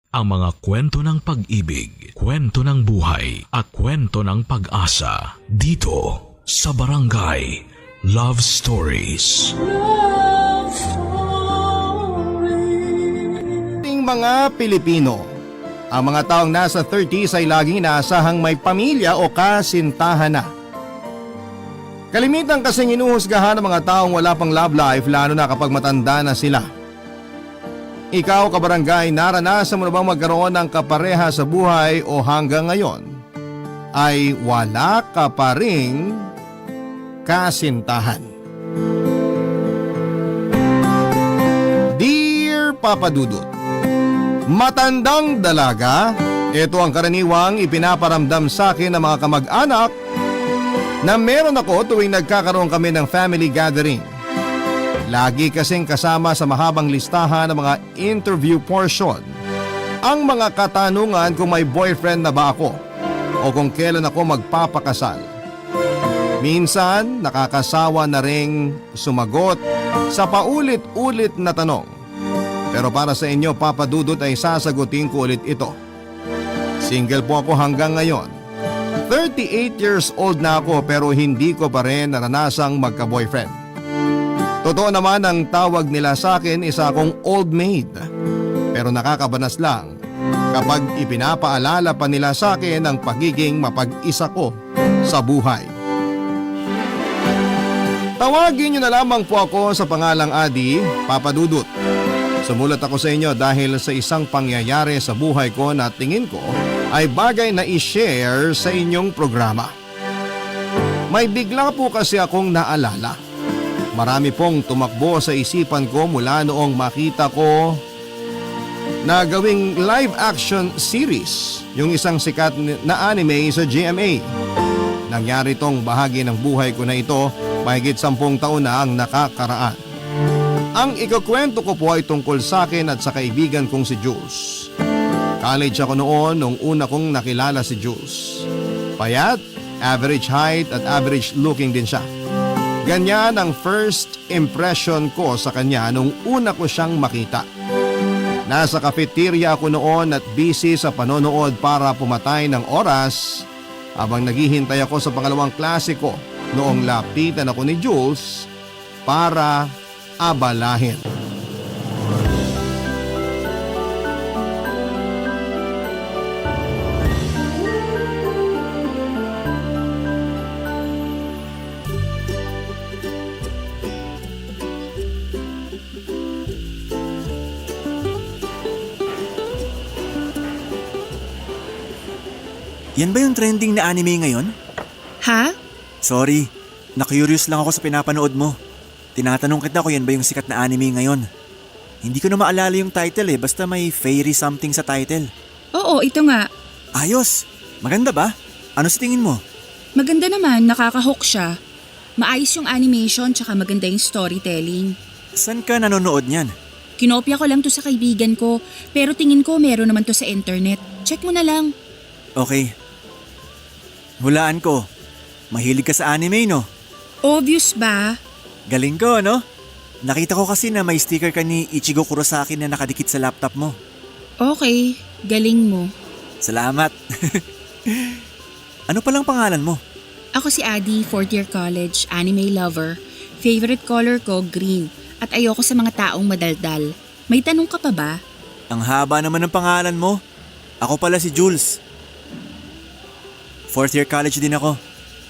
ang mga kwento ng pag-ibig, kwento ng buhay at kwento ng pag-asa dito sa Barangay Love Stories. Love Stories. Ating mga Pilipino, ang mga taong nasa 30s ay laging inaasahang may pamilya o kasintahan na. Kalimitan kasing inuhusgahan ng mga taong wala pang love life lalo na kapag matanda na sila. Ikaw, kabarangay, naranasan mo na bang magkaroon ng kapareha sa buhay o hanggang ngayon ay wala ka pa ring kasintahan? Dear Papa Dudut, matandang dalaga, ito ang karaniwang ipinaparamdam sa akin ng mga kamag-anak na meron ako tuwing nagkakaroon kami ng family gathering. Lagi kasing kasama sa mahabang listahan ng mga interview portion ang mga katanungan kung may boyfriend na ba ako o kung kailan ako magpapakasal. Minsan nakakasawa na ring sumagot sa paulit-ulit na tanong. Pero para sa inyo, Papa Dudut, ay sasagutin ko ulit ito. Single po ako hanggang ngayon. 38 years old na ako pero hindi ko pa rin naranasang magka-boyfriend. Totoo naman ang tawag nila sa akin, isa akong old maid. Pero nakakabanas lang kapag ipinapaalala pa nila sa akin ang pagiging mapag-isa ko sa buhay. Tawagin niyo na lamang po ako sa pangalang Adi, Papa Dudut. Sumulat ako sa inyo dahil sa isang pangyayari sa buhay ko na tingin ko ay bagay na i-share sa inyong programa. May bigla po kasi akong naalala. Marami pong tumakbo sa isipan ko mula noong makita ko na gawing live action series yung isang sikat na anime sa GMA. Nangyari tong bahagi ng buhay ko na ito mahigit 10 taon na ang nakakaraan. Ang ikukwento ko po ay tungkol sa akin at sa kaibigan kong si Jules. College ako noon nung una kong nakilala si Jules. Payat, average height at average looking din siya. Ganyan ang first impression ko sa kanya nung una ko siyang makita. Nasa cafeteria ako noon at busy sa panonood para pumatay ng oras habang naghihintay ako sa pangalawang klase ko noong lapitan ako ni Jules para abalahin. Yan ba yung trending na anime ngayon? Ha? Sorry, na-curious lang ako sa pinapanood mo. Tinatanong kita kung yan ba yung sikat na anime ngayon. Hindi ko na maalala yung title basta may fairy something sa title. Oo, ito nga. Ayos! Maganda ba? Ano sa tingin mo? Maganda naman, nakaka-hook siya. Maayos yung animation tsaka maganda yung storytelling. Saan ka nanonood niyan? Kinopya ko lang to sa kaibigan ko, pero tingin ko meron naman to sa internet. Check mo na lang. Okay. Hulaan ko. Mahilig ka sa anime, no? Obvious ba? Galing ko, no? Nakita ko kasi na may sticker ka ni Ichigo Kurosaki na nakadikit sa laptop mo. Okay, galing mo. Salamat. Ano palang pangalan mo? Ako si Adi, 4th year college, anime lover. Favorite color ko, green. At ayoko sa mga taong madaldal. May tanong ka pa ba? Ang haba naman ng pangalan mo. Ako pala si Jules. 4th year college din ako.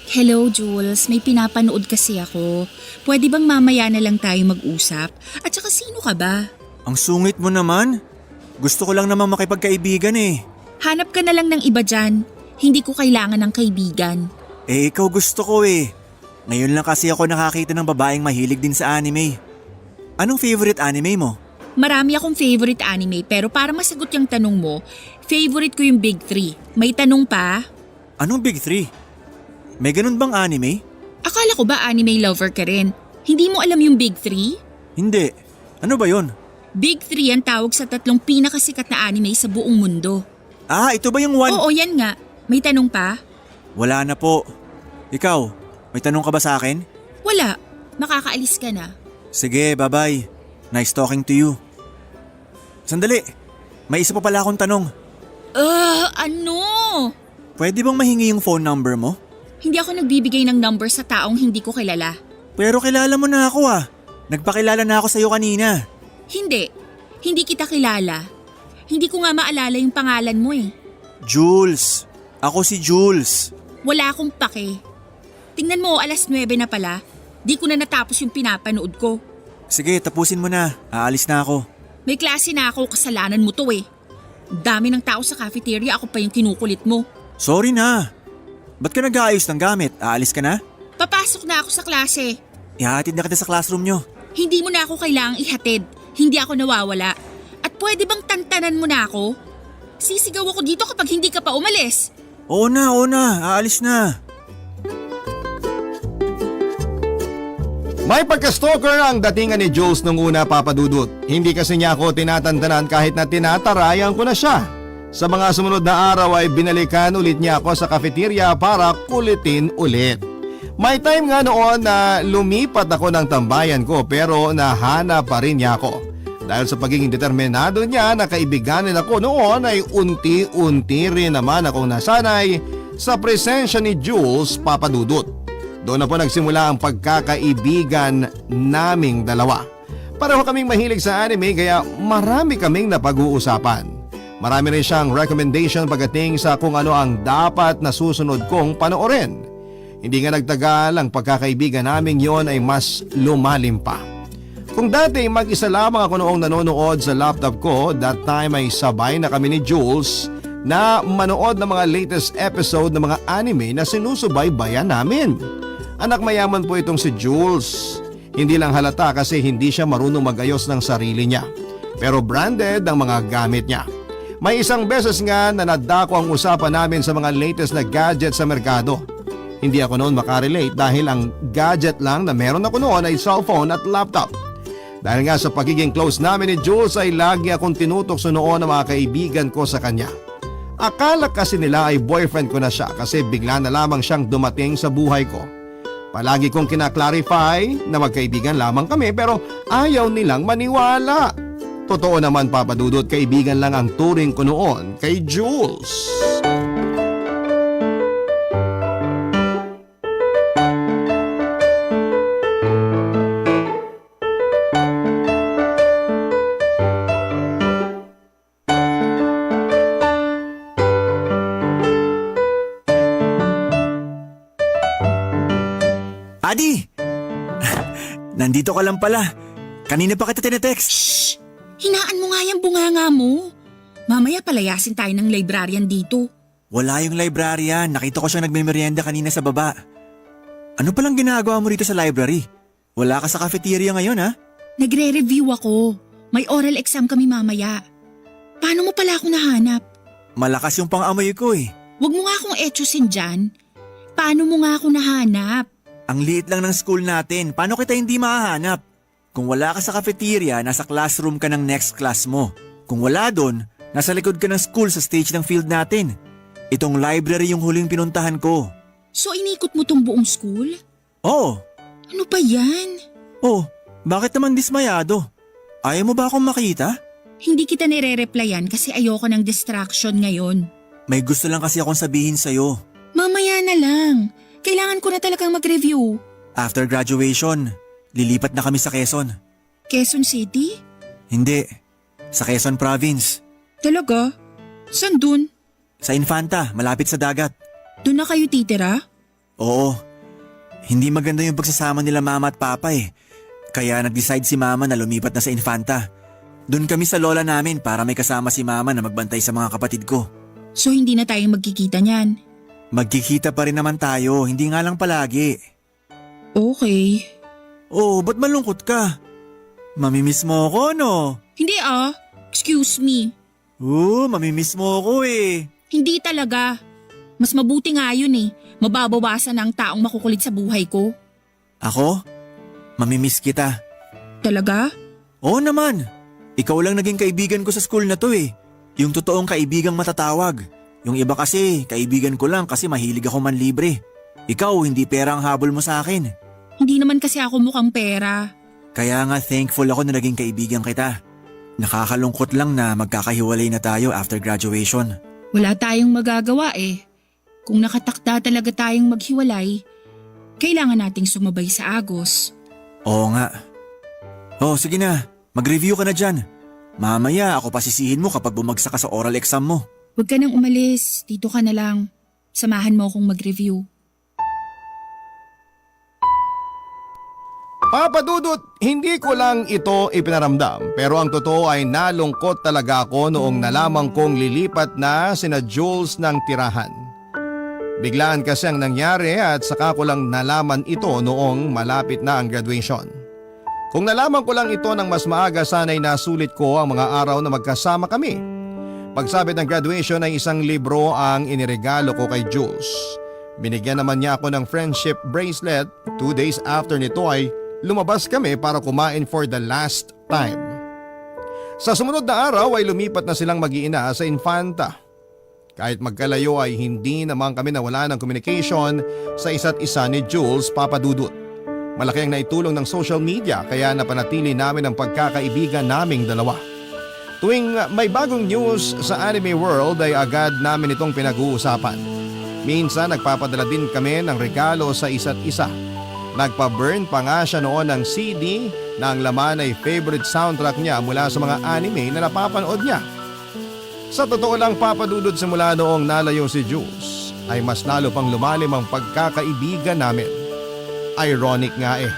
Hello Jules, may pinapanood kasi ako. Pwede bang mamaya na lang tayo mag-usap? At saka sino ka ba? Ang sungit mo naman. Gusto ko lang naman makipagkaibigan eh. Hanap ka na lang ng iba dyan. Hindi ko kailangan ng kaibigan. Ikaw gusto ko eh. Ngayon lang kasi ako nakakita ng babaeng mahilig din sa anime. Anong favorite anime mo? Marami akong favorite anime pero para masagot yung tanong mo, favorite ko yung Big 3. May tanong pa? Anong Big 3? May ganun bang anime? Akala ko ba anime lover ka rin? Hindi mo alam yung Big 3? Hindi. Ano ba yon? Big 3 ang tawag sa 3 pinakasikat na anime sa buong mundo. Ah, ito ba yung one? Oo, yan nga. May tanong pa? Wala na po. Ikaw, may tanong ka ba sa akin? Wala. Makakaalis ka na. Sige, bye-bye. Nice talking to you. Sandali. May isa pa pala akong tanong. Ano? Pwede bang mahingi yung phone number mo? Hindi ako nagbibigay ng number sa taong hindi ko kilala. Pero kilala mo na ako ah. Nagpakilala na ako sa'yo kanina. Hindi kita kilala. Hindi ko nga maalala yung pangalan mo eh. Jules. Ako si Jules. Wala akong pake. Tingnan mo, 9:00 na pala. Di ko na natapos yung pinapanood ko. Sige, tapusin mo na. Aalis na ako. May klase na ako, kasalanan mo to eh. Ang dami ng tao sa cafeteria, ako pa yung kinukulit mo. Sorry na. Ba't ka nag-aayos ng gamit? Aalis ka na? Papasok na ako sa klase. Ihatid na kita sa classroom nyo. Hindi mo na ako kailangang ihatid. Hindi ako nawawala. At pwede bang tantanan mo na ako? Sisigaw ako dito kapag hindi ka pa umalis. Oo na. Aalis na. May pagka-stalker ang datingan ni Jules nung una, Papa Dudut. Hindi kasi niya ako tinatantanan kahit na tinatarayan ko na siya. Sa mga sumunod na araw ay binalikan ulit niya ako sa cafeteria para kulitin ulit. May time nga noon na lumipat ako ng tambayan ko pero nahanap pa rin niya ako. Dahil sa pagiging determinado niya na kaibiganin ako noon ay unti-unti rin naman akong nasanay sa presensya ni Jules, Papa Dudut. Doon na po nagsimula ang pagkakaibigan naming dalawa. Pareho kaming mahilig sa anime kaya marami kaming napag-uusapan. Marami rin siyang recommendation pagdating sa kung ano ang dapat na susunod kong panoorin. Hindi nga nagtagal ang pagkakaibigan naming yon ay mas lumalim pa. Kung dati mag-isa lamang ako noong nanonood sa laptop ko, that time ay sabay na kami ni Jules na manood ng mga latest episode ng mga anime na sinusubaybayan namin. Anak mayaman po itong si Jules. Hindi lang halata kasi hindi siya marunong magayos ng sarili niya. Pero branded ang mga gamit niya. May isang beses nga na nadako ang usapan namin sa mga latest na gadget sa merkado. Hindi ako noon makarelate dahil ang gadget lang na meron ako noon ay cellphone at laptop. Dahil nga sa pagiging close namin ni Jules ay lagi akong tinutokso noon ng mga kaibigan ko sa kanya. Akala kasi nila ay boyfriend ko na siya kasi bigla na lamang siyang dumating sa buhay ko. Palagi kong kinaklarify na magkaibigan lamang kami pero ayaw nilang maniwala. Totoo naman, Papa Dudut, kaibigan lang ang turing ko noon kay Jules. Adi! Nandito ka lang pala. Kanina pa kita tinetext. Shh! Hinaan mo nga yung bunganga mo. Mamaya palayasin tayo ng librarian dito. Wala yung librarian. Nakita ko siya nagmemeryenda kanina sa baba. Ano palang ginagawa mo rito sa library? Wala ka sa cafeteria ngayon ha? Nagre-review ako. May oral exam kami mamaya. Paano mo pala ako nahanap? Malakas yung pang-amoy ko eh. Huwag mo nga akong etsyusin dyan. Paano mo nga ako nahanap? Ang liit lang ng school natin. Paano kita hindi mahahanap? Kung wala ka sa cafeteria, nasa classroom ka ng next class mo. Kung wala doon, nasa likod ka ng school sa stage ng field natin. Itong library yung huling pinuntahan ko. So inikot mo tong buong school? Oo. Ano pa yan? Oh, bakit naman dismayado? Ayaw mo ba akong makita? Hindi kita nire-replyan kasi ayoko ng distraction ngayon. May gusto lang kasi akong sabihin sa'yo. Mamaya na lang. Kailangan ko na talagang mag-review. After graduation, lilipat na kami sa Quezon. Quezon City? Hindi, sa Quezon Province. Talaga? San dun? Sa Infanta, malapit sa dagat. Doon na kayo titira? Oo, hindi maganda yung pagsasama nila mama at papa eh. Kaya nag-decide si mama na lumipat na sa Infanta. Doon kami sa lola namin para may kasama si mama na magbantay sa mga kapatid ko. So hindi na tayo magkikita niyan? Magkikita pa rin naman tayo, hindi nga lang palagi. Okay. Oh, ba't malungkot ka? Mamimiss mo ako, no? Hindi ah. Excuse me. Mamimiss mo ako eh. Hindi talaga. Mas mabuti nga yun eh. Mababawasan ang taong makukulit sa buhay ko. Ako? Mamimiss kita. Talaga? Oo naman. Ikaw lang naging kaibigan ko sa school na to eh. Yung totoong kaibigang matatawag. Yung iba kasi, kaibigan ko lang kasi mahilig ako manlibre. Ikaw, hindi pera ang habol mo sa akin. Hindi naman kasi ako mukhang pera. Kaya nga thankful ako na naging kaibigan kita. Nakakalungkot lang na magkakahiwalay na tayo after graduation. Wala tayong magagawa eh. Kung nakatakda talaga tayong maghiwalay, kailangan nating sumabay sa Agos. Oo nga. Oh, sige na. Mag-review ka na dyan. Mamaya ako pasisihin mo kapag bumagsak ka sa oral exam mo. Huwag ka nang umalis, dito ka na lang. Samahan mo akong mag-review. Papa Dudut, hindi ko lang ito ipinaramdam pero ang totoo ay nalungkot talaga ako noong nalaman kong lilipat na sina Jules ng tirahan. Biglaan kasi ang nangyari at saka ko lang nalaman ito noong malapit na ang graduation. Kung nalaman ko lang ito ng mas maaga sana'y nasulit ko ang mga araw na magkasama kami. Pagsabit ng graduation ay isang libro ang iniregalo ko kay Jules. Binigyan naman niya ako ng friendship bracelet. 2 days after nito ay lumabas kami para kumain for the last time. Sa sumunod na araw ay lumipat na silang mag-iina sa Infanta. Kahit magkalayo ay hindi naman kami nawala ng communication sa isa't isa ni Jules, Papa Dudut. Malaki ang naitulong ng social media kaya napanatili namin ang pagkakaibigan naming dalawa. Tuwing may bagong news sa anime world ay agad namin itong pinag-uusapan. Minsan nagpapadala din kami ng regalo sa isa't isa. Nagpa-burn pa nga siya noon ng CD na ang laman ay favorite soundtrack niya mula sa mga anime na napapanood niya. Sa totoo lang, Papa Dudut, simula noong nalayo si Jules ay mas lalo pang lumalim ang pagkakaibigan namin. Ironic nga eh,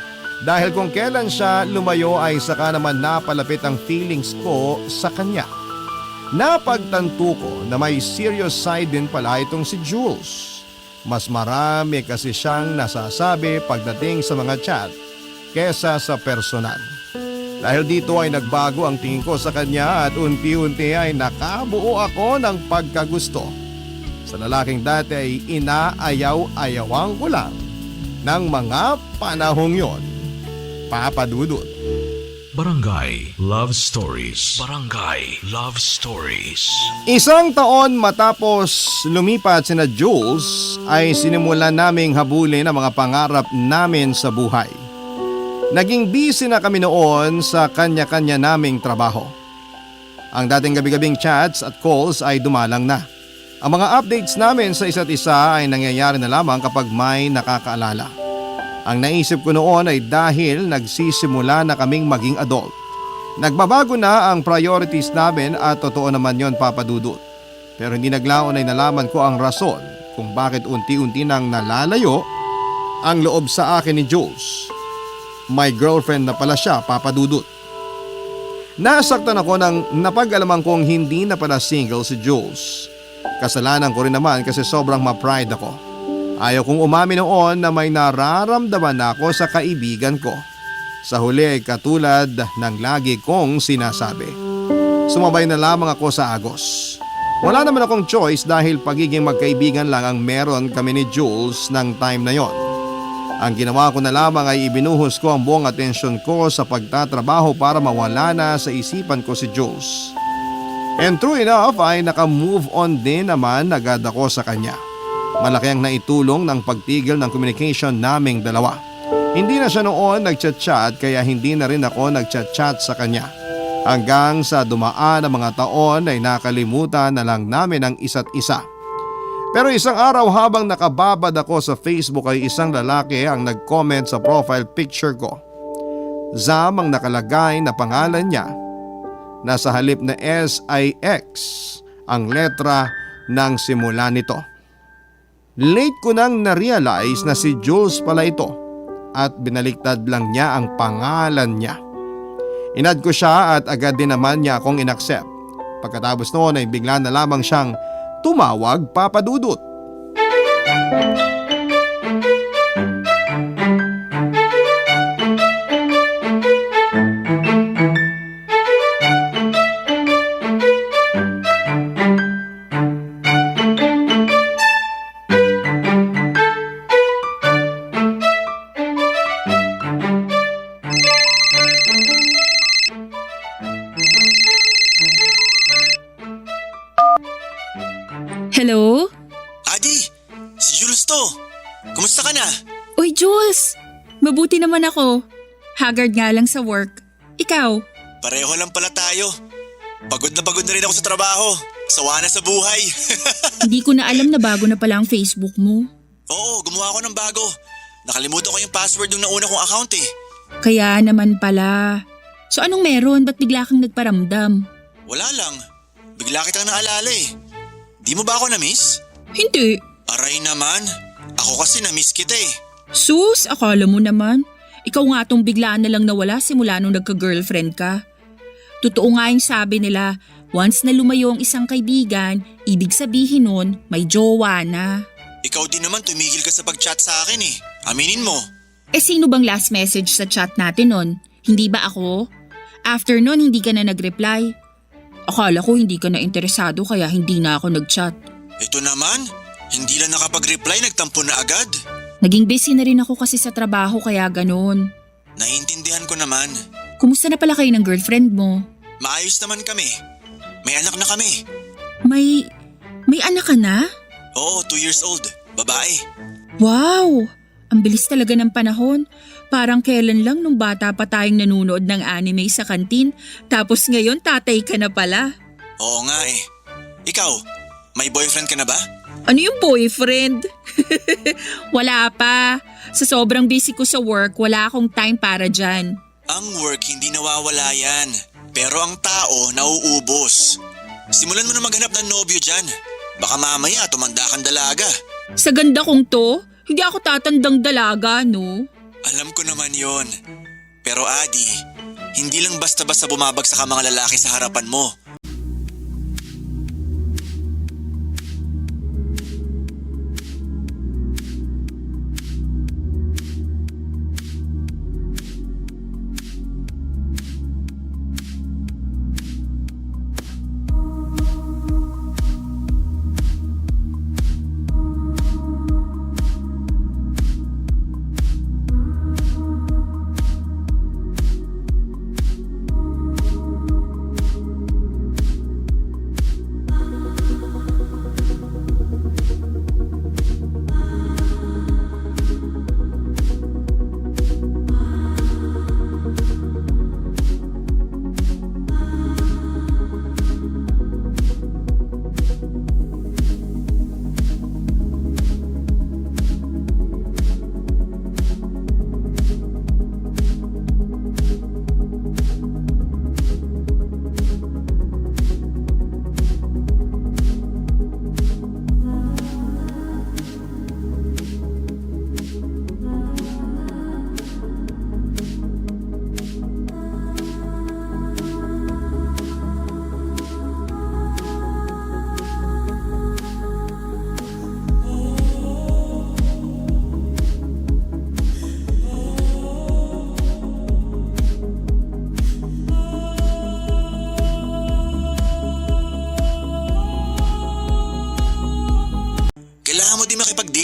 dahil kung kailan siya lumayo ay saka naman napalapit ang feelings ko sa kanya. Napagtanto ko na may serious side din pala itong si Jules. Mas marami kasi siyang nasasabi pagdating sa mga chat kesa sa personal. Dahil dito ay nagbago ang tingin ko sa kanya at unti-unti ay nakabuo ako ng pagkagusto. Sa lalaking dati ay inaayaw-ayawang ko lang ng mga panahong yon. Papa Dudut. Barangay Love Stories. Barangay Love Stories. Isang taon matapos lumipat sina Jules ay sinimulan naming habulin ang mga pangarap namin sa buhay. Naging busy na kami noon sa kanya-kanya naming trabaho. Ang dating gabi-gabing chats at calls ay dumalang na. Ang mga updates namin sa isa't isa ay nangyayari na lamang kapag may nakakaalala. Ang naisip ko noon ay dahil nagsisimula na kaming maging adult. Nagbabago na ang priorities namin at totoo naman yon, Papa Dudut. Pero hindi naglaon ay nalaman ko ang rason kung bakit unti-unti nang nalalayo ang loob sa akin ni Jules. My girlfriend na pala siya, Papa Dudut. Nasaktan ako nang napag-alaman kong hindi na pala single si Jules. Kasalanan ko rin naman kasi sobrang ma-pride ako. Ayaw kong umamin noon na may nararamdaman ako sa kaibigan ko. Sa huli ay katulad ng lagi kong sinasabi. Sumabay na lamang ako sa Agos. Wala naman akong choice dahil pagiging magkaibigan lang ang meron kami ni Jules ng time na yon. Ang ginawa ko na lamang ay ibinuhos ko ang buong atensyon ko sa pagtatrabaho para mawala na sa isipan ko si Jules. And true enough ay naka-move on din naman agad ako sa kanya. Malaki ang naitulong ng pagtigil ng communication naming dalawa. Hindi na siya noon nagchat-chat kaya hindi na rin ako nagchat-chat sa kanya. Hanggang sa dumaan ang mga taon ay nakalimutan na lang namin ang isa't isa. Pero isang araw habang nakababad ako sa Facebook ay isang lalaki ang nag-comment sa profile picture ko. Zam ang nakalagay na pangalan niya. Nasa halip na SIX ang letra ng simula nito. Late ko nang na-realize na si Jules pala ito at binaliktad lang niya ang pangalan niya. Inad ko siya at agad din naman niya akong inaccept. Pagkatapos noon ay bigla na lamang siyang tumawag, Papa Dudut. Hello? Adi, si Jules to. Kumusta ka na? Uy, Jules! Mabuti naman ako. Haggard nga lang sa work. Ikaw? Pareho lang pala tayo. Pagod na rin ako sa trabaho. Sawa na sa buhay. Hindi ko na alam na bago na pala ang Facebook mo. Oo, gumawa ako ng bago. Nakalimutan ko yung password ng nauna kong account eh. Kaya naman pala. So anong meron? Ba't bigla kang nagparamdam? Wala lang. Bigla kitang naalala eh. Di mo ba ako na-miss? Hindi. Aray naman. Ako kasi na-miss kita eh. Sus, akala mo naman. Ikaw nga tong biglaan na lang nawala simula nung nagka-girlfriend ka. Totoo nga yung sabi nila, once na lumayo ang isang kaibigan, ibig sabihin nun may jowa na. Ikaw din naman tumigil ka sa pag-chat sa akin eh. Aminin mo. Eh sino bang last message sa chat natin nun? Hindi ba ako? After nun hindi ka na nag-reply. Akala ko hindi ka na interesado kaya hindi na ako nag-chat. Ito naman, hindi lang nakapag-reply, nagtampo na agad. Naging busy na rin ako kasi sa trabaho kaya ganun. Naiintindihan ko naman. Kumusta na pala kayo ng girlfriend mo? Maayos naman kami. May anak na kami. May anak ka na? Oo, 2 years old. Babae. Wow! Ang bilis talaga ng panahon. Parang kailan lang nung bata pa tayong nanunood ng anime sa kantin, tapos ngayon tatay ka na pala. Oo nga eh. Ikaw, may boyfriend ka na ba? Ano yung boyfriend? Wala pa. Sa sobrang busy ko sa work, wala akong time para dyan. Ang work hindi nawawala yan. Pero ang tao nauubos. Simulan mo na maghanap ng nobyo dyan. Baka mamaya tumanda kang dalaga. Sa ganda kong to, hindi ako tatandang dalaga, no? Alam ko naman yon. Pero Adi, hindi lang basta-basta bumabagsak ang mga lalaki sa harapan mo.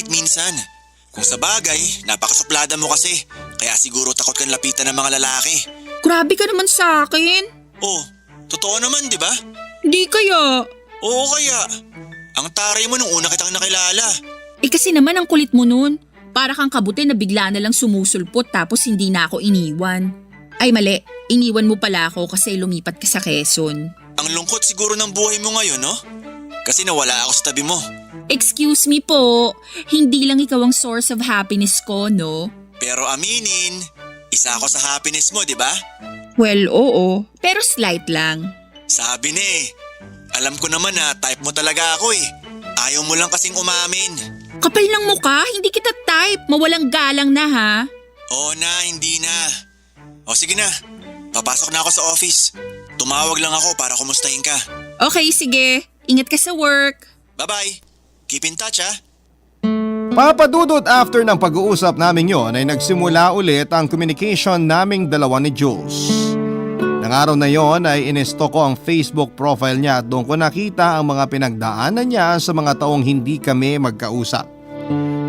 Minsan. Kung sa bagay, napakasuplada mo kasi. Kaya siguro takot kang lapitan ng mga lalaki. Grabe ka naman sa akin. Oh, totoo naman, di ba? Hindi kaya. Oo kaya. Ang taray mo nung una kitang nakilala. Eh kasi naman ang kulit mo nun. Para kang kabuti na bigla na lang sumusulpot tapos hindi na ako iniwan. Ay mali, iniwan mo pala ako kasi lumipat ka sa Quezon. Ang lungkot siguro ng buhay mo ngayon, no? Kasi nawala ako sa tabi mo. Excuse me po, hindi lang ikaw ang source of happiness ko, no? Pero aminin, isa ako sa happiness mo, di ba? Well, oo. Pero slight lang. Sabi ni alam ko naman na type mo talaga ako eh. Ayaw mo lang kasing umamin. Kapal ng mukha, hindi kita type. Mawalang galang na ha. Oo na, hindi na. O sige na, papasok na ako sa office. Tumawag lang ako para kumustahin ka. Okay, sige. Ingat ka sa work. Bye-bye. Keep in touch ha. Papadudot, after ng pag-uusap namin yon ay nagsimula ulit ang communication naming dalawa ni Jules. Nang araw na yon ay inesto ko ang Facebook profile niya at doon ko nakita ang mga pinagdaanan niya sa mga taong hindi kami magkausap.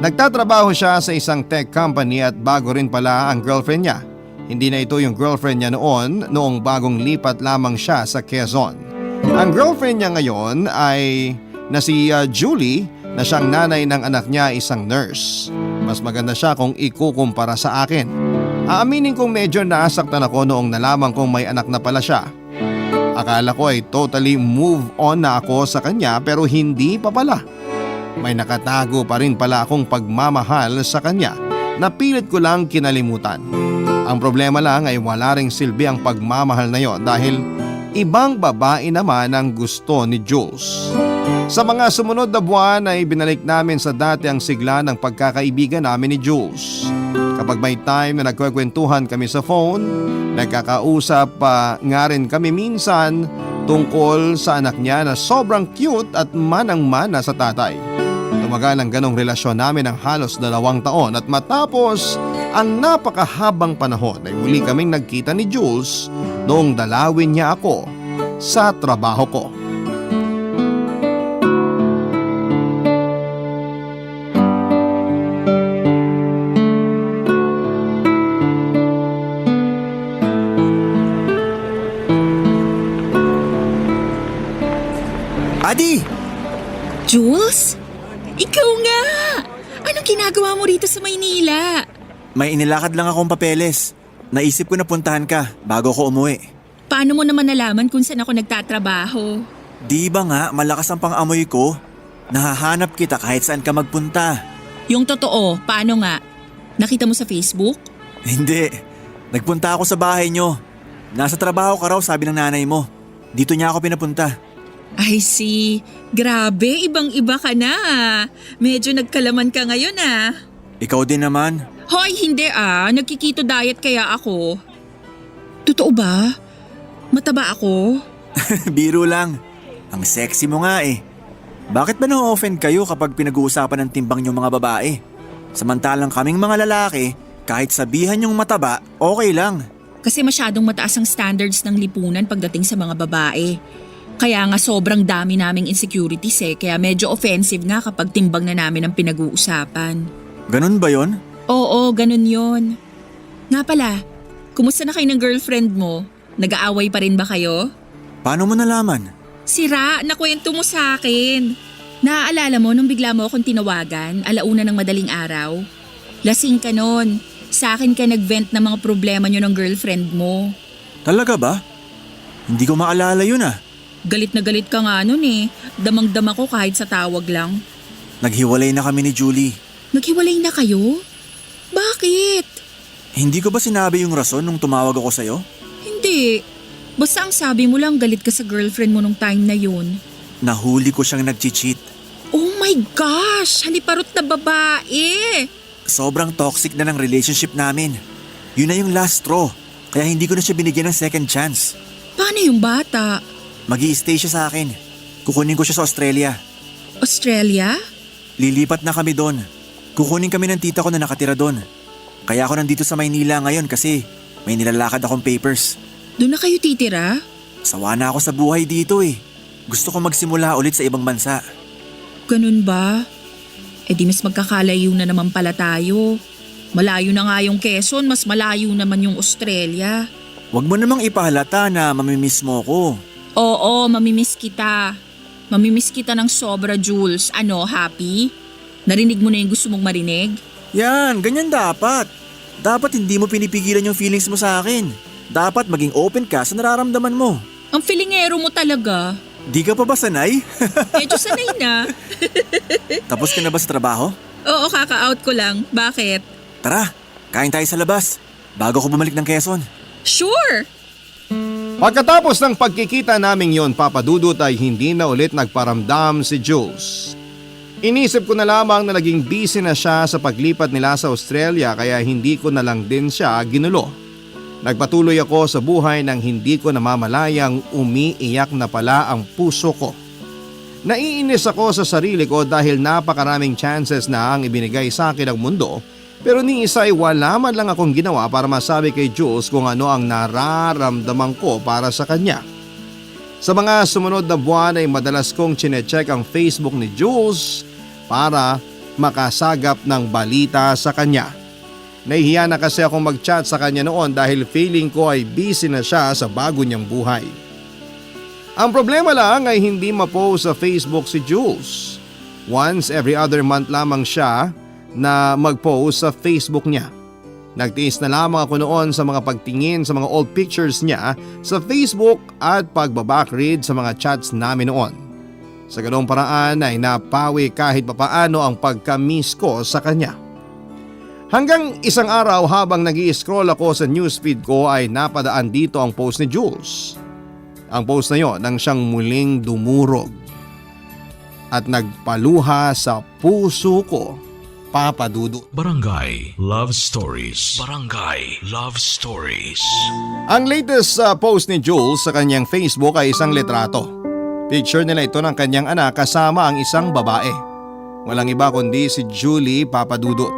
Nagtatrabaho siya sa isang tech company at bago rin pala ang girlfriend niya. Hindi na ito yung girlfriend niya noong bagong lipat lamang siya sa Quezon. Ang girlfriend niya ngayon ay na si Julie na siyang nanay ng anak niya isang nurse. Mas maganda siya kung ikukumpara sa akin. Aaminin kong medyo nasaktan ako noong nalaman kong may anak na pala siya. Akala ko ay totally move on na ako sa kanya pero hindi pa pala. May nakatago pa rin pala akong pagmamahal sa kanya na pilit ko lang kinalimutan. Ang problema lang ay wala ring silbi ang pagmamahal na yon dahil ibang babae naman ang gusto ni Jules. Sa mga sumunod na buwan ay binalik namin sa dati ang sigla ng pagkakaibigan namin ni Jules. Kapag may time na nagkwekwentuhan kami sa phone, nagkakausap pa nga rin kami minsan tungkol sa anak niya na sobrang cute at manang-mana sa tatay. Tumagal ang ganong relasyon namin ng halos 2 taon at matapos ang napakahabang panahon ay muli kaming nagkita ni Jules noong dalawin niya ako sa trabaho ko. Adi! Jules? Ikaw nga! Anong ginagawa mo rito sa Maynila? May inilakad lang akong papeles. Naisip ko na puntahan ka bago ko umuwi. Paano mo naman nalaman kung saan ako nagtatrabaho? Di ba nga malakas ang pang-amoy ko? Nahahanap kita kahit saan ka magpunta. Yung totoo, paano nga? Nakita mo sa Facebook? Hindi. Nagpunta ako sa bahay nyo. Nasa trabaho ka raw, sabi ng nanay mo. Dito niya ako pinapunta. I see. Grabe, ibang-iba ka na. Medyo nagkalaman ka ngayon ah. Ikaw din naman. Hoy, hindi ah. Nagkikito diet kaya ako. Totoo ba? Mataba ako? Biro lang. Ang sexy mo nga eh. Bakit ba na-offend kayo kapag pinag-uusapan ng timbang yung mga babae? Samantalang kaming mga lalaki, kahit sabihan yung mataba, okay lang. Kasi masyadong mataas ang standards ng lipunan pagdating sa mga babae. Kaya nga sobrang dami naming insecurities eh, kaya medyo offensive nga kapag timbang na namin ang pinag-uusapan. Ganun ba yon? Oo, ganun yon. Nga pala, kumusta na kayo ng girlfriend mo? Nag-aaway pa rin ba kayo? Paano mo nalaman? Sira, nakwento mo sa akin. Naaalala mo nung bigla mo akong tinawagan, 1:00 ng madaling araw? Lasing ka nun. Sa akin ka nag-vent ng mga problema nyo ng girlfriend mo. Talaga ba? Hindi ko maalala yun ah. Galit na galit ka nga nun eh. Damang-dama ko kahit sa tawag lang. Naghiwalay na kami ni Julie. Naghiwalay na kayo? Bakit? Hindi ko ba sinabi yung rason nung tumawag ako sa'yo? Hindi. Basta ang sabi mo lang galit ka sa girlfriend mo nung time na yun. Nahuli ko siyang nag-cheat. Oh my gosh! Haliparot na babae! Sobrang toxic na ng relationship namin. Yun na yung last straw. Kaya hindi ko na siya binigyan ng second chance. Paano yung bata? Mag-i-stay siya sa akin. Kukunin ko siya sa Australia. Australia? Lilipat na kami doon. Kukunin kami ng tita ko na nakatira doon. Kaya ako nandito sa Maynila ngayon kasi may nilalakad akong papers. Doon na kayo titira? Sawa na ako sa buhay dito eh. Gusto ko magsimula ulit sa ibang bansa. Ganun ba? Eh di mas magkakalayo na naman pala tayo. Malayo na nga yung Quezon, mas malayo naman yung Australia. Huwag mo namang ipahalata na mamimiss mo ko. Oo, mamimiss kita. Mamimiss kita ng sobra, Jules. Ano, happy? Narinig mo na yung gusto mong marinig? Yan, ganyan dapat. Dapat hindi mo pinipigilan yung feelings mo sa akin. Dapat maging open ka sa nararamdaman mo. Ang feelingero mo talaga. Di ka pa ba sanay? Medyo sanay na. Tapos ka na ba sa trabaho? Oo, kaka-out ko lang. Bakit? Tara, kain tayo sa labas. Bago ko bumalik ng Quezon. Sure! Pagkatapos ng pagkikita naming yon, Papa Dudut, ay hindi na ulit nagparamdam si Jules. Inisip ko na lamang na naging busy na siya sa paglipat nila sa Australia kaya hindi ko na lang din siya ginulo. Nagpatuloy ako sa buhay nang hindi ko namamalayang umiiyak na pala ang puso ko. Naiinis ako sa sarili ko dahil napakaraming chances na ang ibinigay sa akin ng mundo, pero ni isa ay wala man lang akong ginawa para masabi kay Jules kung ano ang nararamdaman ko para sa kanya. Sa mga sumunod na buwan ay madalas kong chinecheck ang Facebook ni Jules para makasagap ng balita sa kanya. Nahihiya na kasi akong mag-chat sa kanya noon dahil feeling ko ay busy na siya sa bago niyang buhay. Ang problema lang ay hindi ma-post sa Facebook si Jules. Once every other month lamang siya na mag-post sa Facebook niya. Nagtiis na lamang ako noon sa mga pagtingin sa mga old pictures niya sa Facebook at pagbabackread sa mga chats namin noon. Sa ganong paraan ay napawi kahit papaano ang pagka-miss ko sa kanya. Hanggang isang araw habang nag-i-scroll ako sa newsfeed ko ay napadaan dito ang post ni Jules. Ang post na yon nang siyang muling dumurog at nagpaluha sa puso ko, Papa Dudut. Barangay Love Stories. Barangay Love Stories. Ang latest post ni Jules sa kanyang Facebook ay isang litrato. Picture nila ito ng kanyang anak kasama ang isang babae. Walang iba kundi si Julie, Papa Dudut.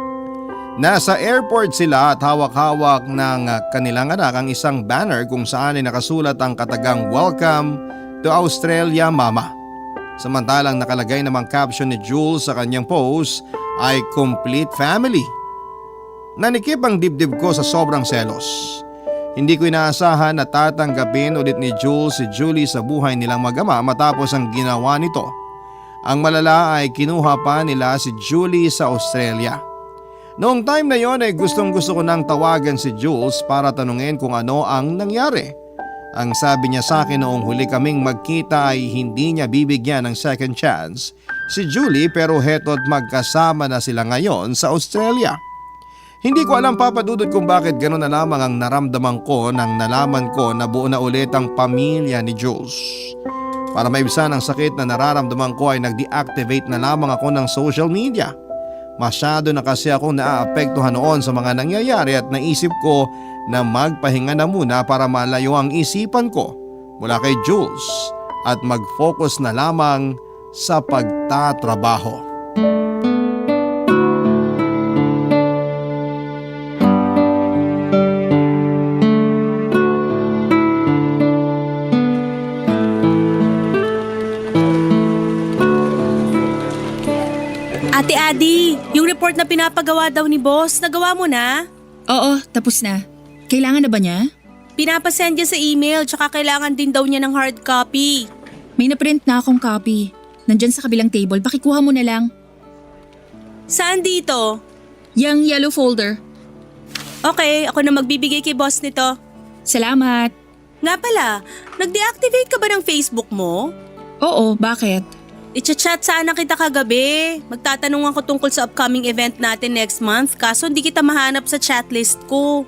Nasa airport sila at hawak-hawak ng kanilang anak ang isang banner kung saan ay nakasulat ang katagang "Welcome to Australia, Mama." Samantalang nakalagay namang caption ni Jules sa kanyang post ay "Complete Family." Nanikip ang dibdib ko sa sobrang selos. Hindi ko inaasahan na tatanggapin ulit ni Jules si Julie sa buhay nilang mag-ama matapos ang ginawa nito. Ang malala ay kinuha pa nila si Julie sa Australia. Noong time na yon ay gustong gusto ko nang tawagan si Jules para tanungin kung ano ang nangyari. Ang sabi niya sa akin noong huli kaming magkita ay hindi niya bibigyan ng second chance si Julie, pero heto't magkasama na sila ngayon sa Australia. Hindi ko alam, Papa Dudut, kung bakit gano'n na lamang ang naramdaman ko nang nalaman ko na buo na ulit ang pamilya ni Jules. Para maibsan ang sakit na nararamdaman ko ay nag-deactivate na lamang ako ng social media. Masyado na kasi akong naaapektuhan noon sa mga nangyayari at naisip ko na magpahinga na muna para malayo ang isipan ko mula kay Jules at mag-focus na lamang sa pagtatrabaho. Ate Adi, yung report na pinapagawa daw ni boss, nagawa mo na? Oo, tapos na. Kailangan na ba niya? Pinapasend niya sa email, tsaka kailangan din daw niya ng hard copy. May naprint na akong copy. Nandyan sa kabilang table, pakikuha mo na lang. Saan dito? Yang yellow folder. Okay, ako na magbibigay kay boss nito. Salamat. Nga pala, nag-deactivate ka ba ng Facebook mo? Oo, bakit? I-chat sana kita kagabi. Magtatanong ako tungkol sa upcoming event natin next month, kaso hindi kita mahanap sa chatlist ko.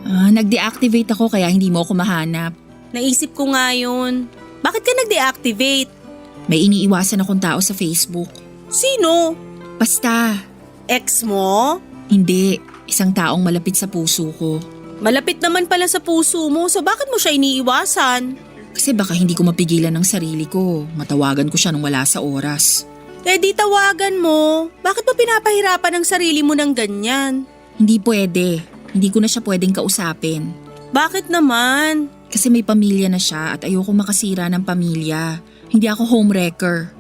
Nag-deactivate ako kaya hindi mo ako mahanap. Naisip ko nga yun. Bakit ka nag-deactivate? May iniiwasan akong tao sa Facebook. Sino? Basta, Ex mo? hindi. Isang taong malapit sa puso ko. Malapit naman pala sa puso mo, so bakit mo siya iniiwasan? Kasi baka hindi ko mapigilan ng sarili ko. Matawagan ko siya nung wala sa oras. Eh di tawagan mo. Bakit mo pinapahirapan ang sarili mo ng ganyan? Hindi pwede. Hindi ko na siya pwedeng kausapin. Bakit naman? Kasi may pamilya na siya at ayoko makasira ng pamilya. Hindi ako homewrecker.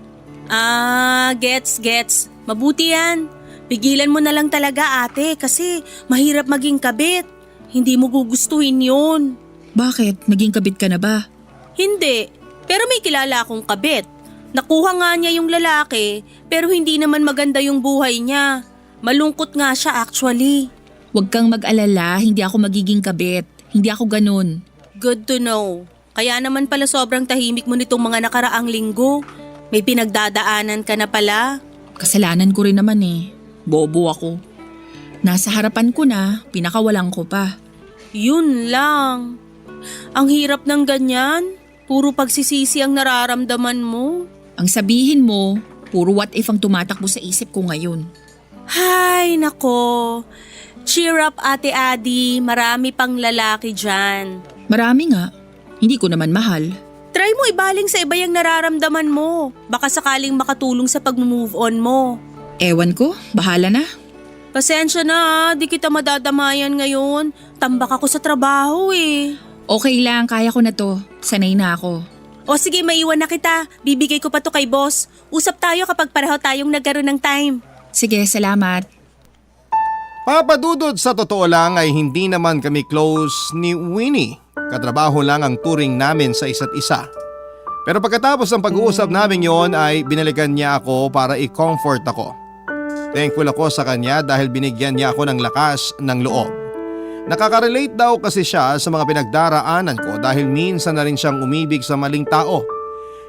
Gets. Mabuti yan. Pigilan mo na lang talaga, ate, kasi mahirap maging kabit. Hindi mo gugustuhin yun. Bakit? Naging kabit ka na ba? Hindi, pero may kilala akong kabit. Nakuha nga niya yung lalaki, pero hindi naman maganda yung buhay niya. Malungkot nga siya actually. Huwag kang mag-alala, hindi ako magiging kabit. Hindi ako ganun. Good to know. Kaya naman pala sobrang tahimik mo nitong mga nakaraang linggo. May pinagdadaanan ka na pala. Kasalanan ko rin naman eh. Bobo ako. Nasa harapan ko na, pinakawalan ko pa. Yun lang. Ang hirap ng ganyan. Puro pagsisisi ang nararamdaman mo. Ang sabihin mo, puro what if ang tumatakbo sa isip ko ngayon. Hay, nako. Cheer up, Ate Adi. Marami pang lalaki dyan. Marami nga. Hindi ko naman mahal. Try mo ibaling sa iba yung nararamdaman mo. Baka sakaling makatulong sa pag-move on mo. Ewan ko, bahala na. Pasensya na, di kita madadamayan ngayon. Tambak ako sa trabaho eh. Okay lang, kaya ko na to. Sanay na ako. O sige, maiwan na kita. Bibigay ko pa to kay boss. Usap tayo kapag pareho tayong nagkaroon ng time. Sige, salamat. Papa Dudut, sa totoo lang ay hindi naman kami close ni Winnie. Katrabaho lang ang turing namin sa isa't isa. Pero pagkatapos ng pag-uusap namin yon ay binalikan niya ako para i-comfort ako. Thankful ako sa kanya dahil binigyan niya ako ng lakas ng loob. Nakaka-relate daw kasi siya sa mga pinagdaraanan ko dahil minsan na rin siyang umibig sa maling tao.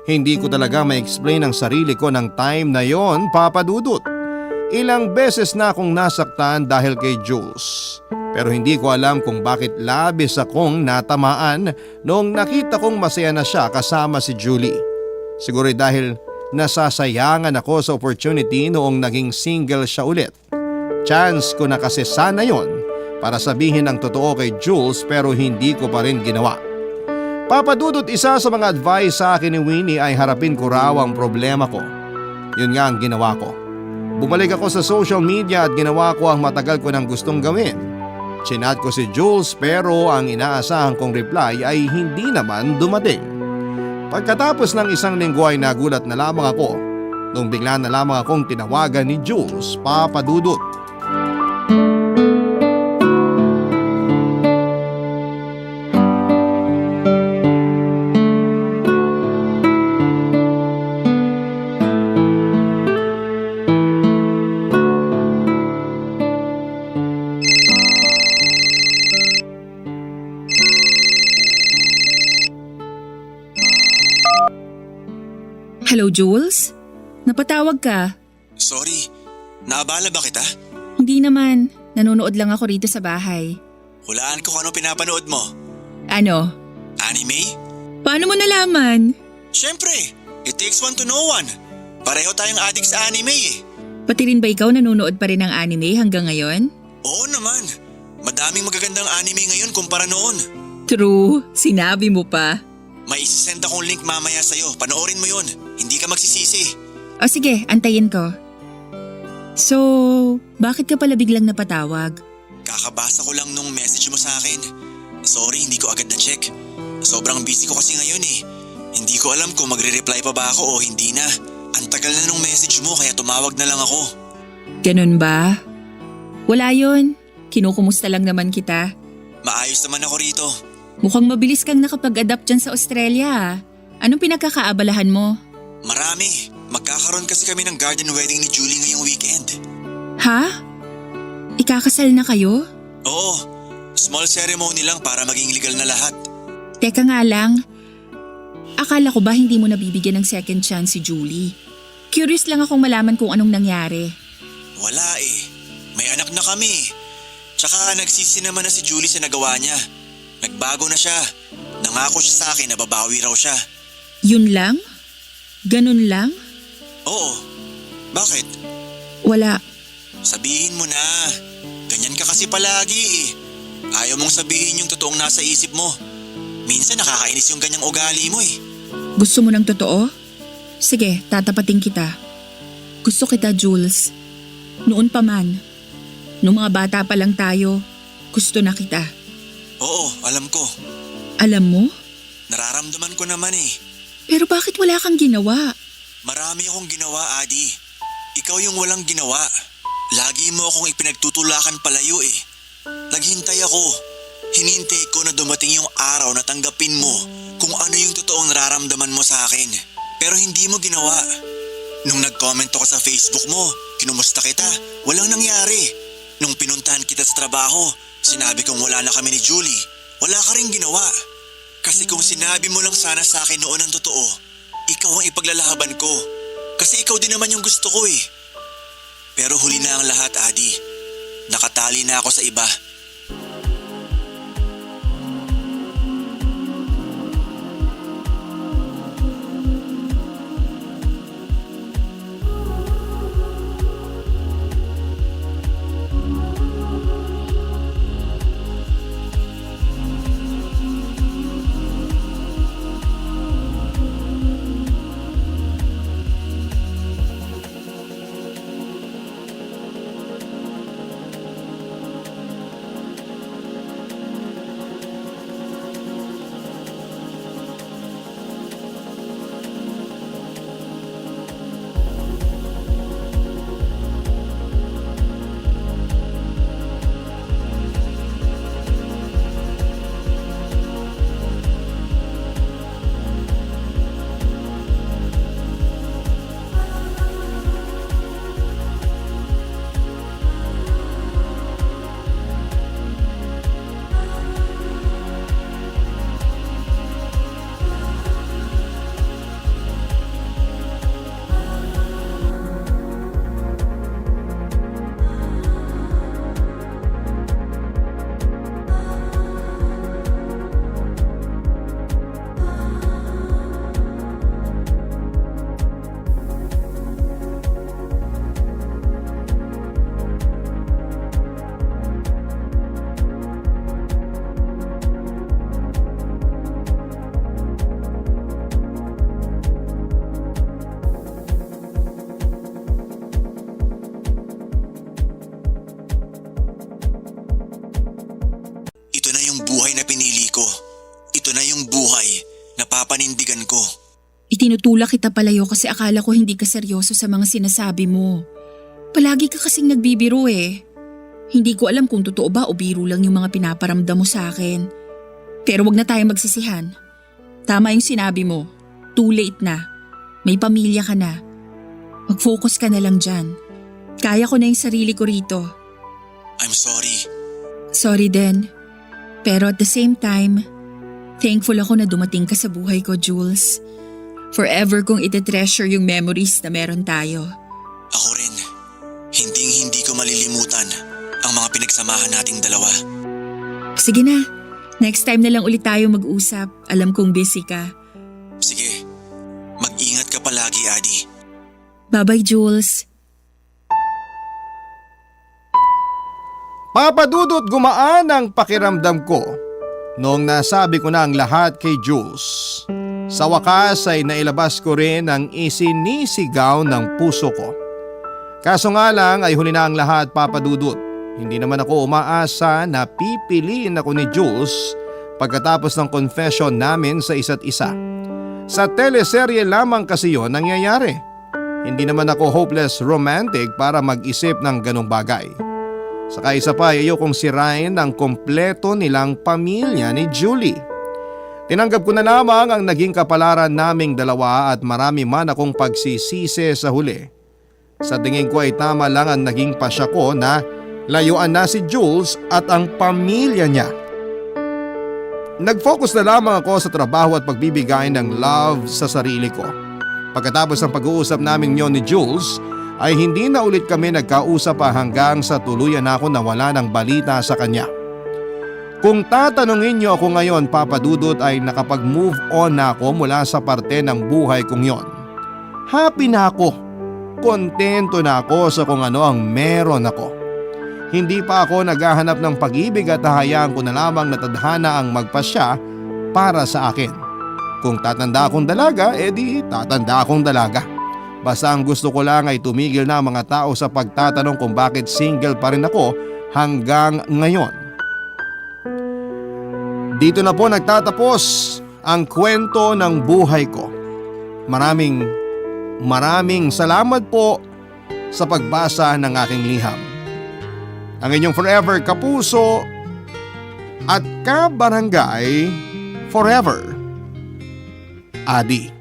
Hindi ko talaga ma-explain ang sarili ko ng time na yon, Papa Dudut. Ilang beses na akong nasaktan dahil kay Jules. Pero hindi ko alam kung bakit labis akong natamaan noong nakita kong masaya na siya kasama si Julie. Siguro dahil nasasayangan ako sa opportunity noong naging single siya ulit. Chance ko na kasi sana yon para sabihin ang totoo kay Jules pero hindi ko pa rin ginawa. Papa Dudut, isa sa mga advice sa akin ni Winnie ay harapin ko raw ang problema ko. Yun nga ang ginawa ko. Bumalik ako sa social media at ginawa ko ang matagal ko nang gustong gawin. Chinat ko si Jules pero ang inaasahan kong reply ay hindi naman dumating. Pagkatapos ng isang linggo ay nagulat na lamang ako nung bigla na lamang akong tinawagan ni Jules, Papa Dudut. Hello, Jules? Napatawag ka? Sorry, naabala ba kita? Hindi naman. Nanonood lang ako rito sa bahay. Hulaan ko kung ano pinapanood mo. Ano? Anime? Paano mo nalaman? Siyempre, it takes one to know one. Pareho tayong addict sa anime eh. Pati rin ba ikaw nanonood pa rin ng anime hanggang ngayon? Oo naman. Madaming magagandang anime ngayon kumpara noon. True, sinabi mo pa. May isisend akong link mamaya sa'yo. Panoorin mo yun. Hindi ka magsisisi. O sige, antayin ko. So, bakit ka pala biglang napatawag? Kakabasa ko lang nung message mo sa akin. Sorry, hindi ko agad na-check. Sobrang busy ko kasi ngayon eh. Hindi ko alam kung magre-reply pa ba ako o hindi na. Ang tagal na nung message mo kaya tumawag na lang ako. Ganun ba? Wala yun. Kinukumusta lang naman kita. Maayos naman ako rito. Mukhang mabilis kang nakapag-adapt dyan sa Australia. Anong pinagkakaabalahan mo? Marami. Magkakaroon kasi kami ng garden wedding ni Julie ngayong weekend. Ha? Ikakasal na kayo? Oo. Small ceremony lang para maging legal na lahat. Teka nga lang. Akala ko ba hindi mo nabibigyan ng second chance si Julie? Curious lang akong malaman kung anong nangyari. Wala eh. May anak na kami. Tsaka nagsisi naman na si Julie sa nagawa niya. Nagbago na siya. Nangako siya sa akin na babawi raw siya. Yun lang? Ganun lang? Oo. Bakit? Wala. Sabihin mo na. Ganyan ka kasi palagi eh. Ayaw mong sabihin yung totoong nasa isip mo. Minsan nakakainis yung ganyang ugali mo eh. Gusto mo ng totoo? Sige, tatapatin kita. Gusto kita, Jules. Noon pa man. Noong mga bata pa lang tayo, gusto na kita. Oo, alam ko. Alam mo? Nararamdaman ko naman eh. Pero bakit wala kang ginawa? Marami akong ginawa, Adi. Ikaw yung walang ginawa. Lagi mo akong ipinagtutulakan palayo eh. Naghintay ako. Hinintay ko na dumating yung araw na tanggapin mo kung ano yung totoong nararamdaman mo sa akin. Pero hindi mo ginawa. Nung nag-comment ako sa Facebook mo, kinumusta kita, walang nangyari. Nung pinuntahan kita sa trabaho, sinabi kong wala na kami ni Julie. Wala ka rin ginawa. Kasi kung sinabi mo lang sana sa akin noon ang totoo, ikaw ang ipaglalaban ko. Kasi ikaw din naman yung gusto ko eh. Pero huli na ang lahat, Adi. Nakatali na ako sa iba. Tinutulak kita palayo kasi akala ko hindi ka seryoso sa mga sinasabi mo. Palagi ka kasing nagbibiro eh. Hindi ko alam kung totoo ba o biro lang yung mga pinaparamdam mo sa akin. Pero wag na tayo magsisihan. Tama yung sinabi mo. Too late na. May pamilya ka na. Mag-focus ka na lang dyan. Kaya ko na yung sarili ko rito. I'm sorry. Sorry din. Pero at the same time, thankful ako na dumating ka sa buhay ko, Jules. Forever kong ite-treasure yung memories na meron tayo. Ako rin. Hindi ko malilimutan ang mga pinagsamahan nating dalawa. Sige na. Next time na lang ulit tayo mag-usap. Alam kong busy ka. Sige. Mag-ingat ka palagi, Adi. Bye-bye, Jules. Papadudot gumaan ang pakiramdam ko noong nasabi ko na ang lahat kay Jules. Sa wakas ay nailabas ko rin ang isinisigaw ng puso ko. Kaso nga lang ay huli na ang lahat, Papadudot. Hindi naman ako umaasa na pipiliin ako ni Jules pagkatapos ng confession namin sa isa't isa. Sa teleserye lamang kasi yon nangyayari. Hindi naman ako hopeless romantic para mag-isip ng ganong bagay. Saka isa pa, ayokong sirain ang kompleto nilang pamilya ni Julie. Tinanggap ko na lamang ang naging kapalaran naming dalawa at marami man akong pagsisisi sa huli. Sa tingin ko ay tama lang ang naging pasya ko na layuan na si Jules at ang pamilya niya. Nag-focus na lamang ako sa trabaho at pagbibigay ng love sa sarili ko. Pagkatapos ng pag-uusap namin yon ni Jules, ay hindi na ulit kami nagkausap pa hanggang sa tuluyan na ako nawala ng balita sa kanya. Kung tatanungin niyo ako ngayon, Papadudot, ay nakapag-move on na ako mula sa parte ng buhay kong yon. Happy na ako. Kontento na ako sa kung ano ang meron ako. Hindi pa ako naghahanap ng pag-ibig at hahayaan ko na lamang na tadhana ang magpasya para sa akin. Kung tatanda akong dalaga, edi tatanda akong dalaga. Basta ang gusto ko lang ay tumigil na ang mga tao sa pagtatanong kung bakit single pa rin ako hanggang ngayon. Dito na po nagtatapos ang kwento ng buhay ko. Maraming salamat po sa pagbasa ng aking liham. Ang inyong forever kapuso at kabarangay forever, Adi.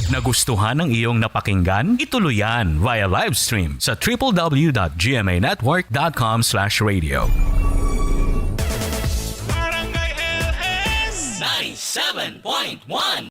Nagustuhan ng iyong napakinggan? Ituloy yan via live stream sa www.gmanetwork.com/radio. Barangay LS 97.1